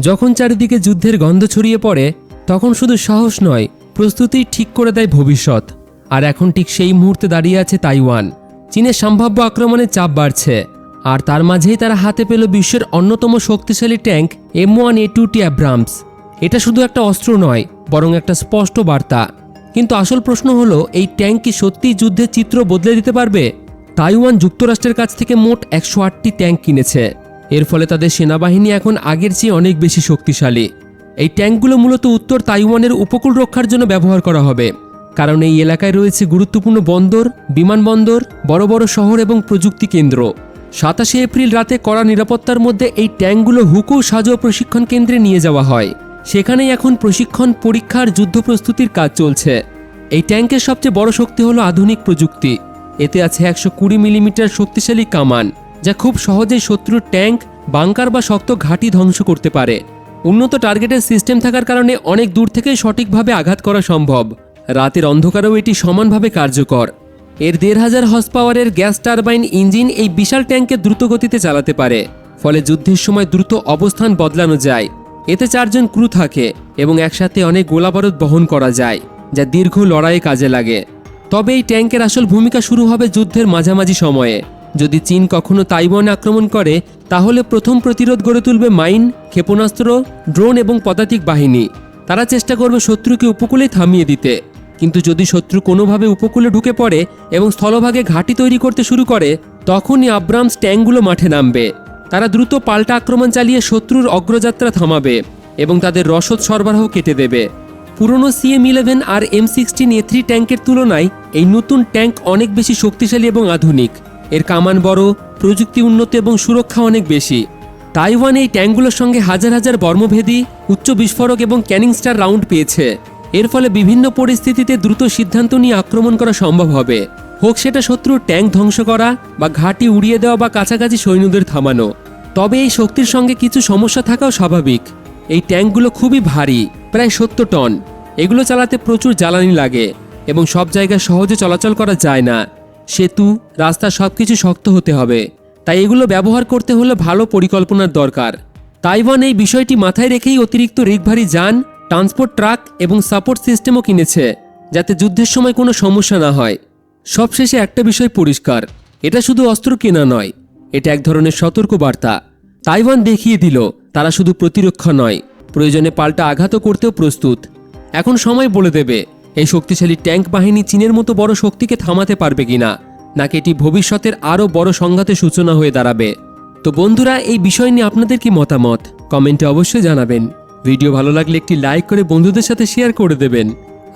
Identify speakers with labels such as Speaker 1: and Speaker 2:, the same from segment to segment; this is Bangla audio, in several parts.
Speaker 1: যখন চারিদিকে যুদ্ধের গন্ধ ছড়িয়ে পড়ে তখন শুধু সাহস নয়, প্রস্তুতি ঠিক করে দেয় ভবিষ্যৎ। আর এখন ঠিক সেই মুহূর্তে দাঁড়িয়ে আছে তাইওয়ান। চীনের সম্ভাব্য আক্রমণের চাপ বাড়ছে, আর তার মাঝেই তারা হাতে পেল বিশ্বের অন্যতম শক্তিশালী ট্যাঙ্ক M1A2T অ্যাব্রামস। এটা শুধু একটা অস্ত্র নয়, বরং একটা স্পষ্ট বার্তা। কিন্তু আসল প্রশ্ন হলো, এই ট্যাঙ্ক কি সত্যিই যুদ্ধের চিত্র বদলে দিতে পারবে? তাইওয়ান যুক্তরাষ্ট্রের কাছ থেকে মোট 108টি ট্যাঙ্ক কিনেছে। এর ফলে তাদের সেনাবাহিনী এখন আগের চেয়ে অনেক বেশি শক্তিশালী। এই ট্যাঙ্কগুলো মূলত উত্তর তাইওয়ানের উপকূল রক্ষার জন্য ব্যবহার করা হবে, কারণ এই এলাকায় রয়েছে গুরুত্বপূর্ণ বন্দর, বিমানবন্দর, বড় বড় শহর এবং প্রযুক্তি কেন্দ্র। 27 এপ্রিল রাতে কড়া নিরাপত্তার মধ্যে এই ট্যাঙ্কগুলো হুকু সাজো প্রশিক্ষণ কেন্দ্রে নিয়ে যাওয়া হয়। সেখানেই এখন প্রশিক্ষণ, পরীক্ষা আর যুদ্ধ প্রস্তুতির কাজ চলছে। এই ট্যাঙ্কের সবচেয়ে বড় শক্তি হলো আধুনিক প্রযুক্তি। এতে আছে 120 মিলিমিটার শক্তিশালী কামান, যা খুব সহজেই শত্রুর ট্যাঙ্ক, বাংকার বা শক্ত ঘাঁটি ধ্বংস করতে পারে। উন্নত টার্গেটের সিস্টেম থাকার কারণে অনেক দূর থেকে সঠিকভাবে আঘাত করা সম্ভব। রাতের অন্ধকারেও এটি সমানভাবে কার্যকর। এর 1500 হর্স পাওয়ারের গ্যাস টারবাইন ইঞ্জিন এই বিশাল ট্যাঙ্কে দ্রুত গতিতে চালাতে পারে, ফলে যুদ্ধের সময় দ্রুত অবস্থান বদলানো যায়। এতে 4 জন ক্রু থাকে এবং একসাথে অনেক গোলাবারুদ বহন করা যায়, যা দীর্ঘ লড়াইয়ে কাজে লাগে। তবে এই ট্যাঙ্কের আসল ভূমিকা শুরু হবে যুদ্ধের মাঝামাঝি সময়ে। যদি চীন কখনো তাইওয়ানে আক্রমণ করে, তাহলে প্রথম প্রতিরোধ গড়ে তুলবে মাইন, ক্ষেপণাস্ত্র, ড্রোন এবং পদাতিক বাহিনী। তারা চেষ্টা করবে শত্রুকে উপকূলে থামিয়ে দিতে। কিন্তু যদি শত্রু কোনোভাবে উপকূলে ঢুকে পড়ে এবং স্থলভাগে ঘাঁটি তৈরি করতে শুরু করে, তখনই আব্রামস ট্যাঙ্কগুলো মাঠে নামবে। তারা দ্রুত পাল্টা আক্রমণ চালিয়ে শত্রুর অগ্রযাত্রা থামাবে এবং তাদের রসদ সরবরাহ কেটে দেবে। পুরনো CM-11 আর M16A3 ট্যাঙ্কের তুলনায় এই নতুন ট্যাঙ্ক অনেক বেশি শক্তিশালী এবং আধুনিক। এর কামান বড়, প্রযুক্তি উন্নত এবং সুরক্ষা অনেক বেশি। তাইওয়ান এই ট্যাঙ্কগুলোর সঙ্গে হাজার হাজার বর্মভেদী, উচ্চ বিস্ফোরক এবং ক্যানিং স্টার রাউন্ড পেয়েছে। এর ফলে বিভিন্ন পরিস্থিতিতে দ্রুত সিদ্ধান্ত নিয়ে আক্রমণ করা সম্ভব হবে, হোক সেটা শত্রুর ট্যাঙ্ক ধ্বংস করা বা ঘাঁটি উড়িয়ে দেওয়া বা কাছাকাছি সৈন্যদের থামানো। তবে এই শক্তির সঙ্গে কিছু সমস্যা থাকাও স্বাভাবিক। এই ট্যাঙ্কগুলো খুবই ভারী, প্রায় 70 টন। এগুলো চালাতে প্রচুর জ্বালানি লাগে এবং সব জায়গায় সহজে চলাচল করা যায় না। সেতু, রাস্তা সবকিছু শক্ত হতে হবে, তাই এগুলো ব্যবহার করতে হলে ভালো পরিকল্পনার দরকার। তাইওয়ান এই বিষয়টি মাথায় রেখেই অতিরিক্ত রিকভারি যান, ট্রান্সপোর্ট ট্রাক এবং সাপোর্ট সিস্টেমও কিনেছে, যাতে যুদ্ধের সময় কোনো সমস্যা না হয়। সবশেষে একটা বিষয় পরিষ্কার, এটা শুধু অস্ত্র কেনা নয়, এটা এক ধরনের সতর্ক বার্তা। তাইওয়ান দেখিয়ে দিল তারা শুধু প্রতিরক্ষা নয়, প্রয়োজনে পাল্টা আঘাতও করতেও প্রস্তুত। এখন সময় বলে দেবে এই শক্তিশালী ট্যাঙ্ক বাহিনী চীনের মতো বড় শক্তিকে থামাতে পারবে কিনা, নাকি এটি ভবিষ্যতের আরও বড় সংঘাতের সূচনা হয়ে দাঁড়াবে। তো বন্ধুরা, এই বিষয় নিয়ে আপনাদের কি মতামত কমেন্টে অবশ্যই জানাবেন। ভিডিও ভালো লাগলে একটি লাইক করে বন্ধুদের সাথে শেয়ার করে দেবেন।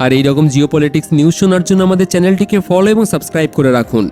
Speaker 1: আর এই রকম জিওপলিটিক্স নিউজ শোনার জন্য আমাদের চ্যানেলটিকে ফলো এবং সাবস্ক্রাইব করে রাখুন।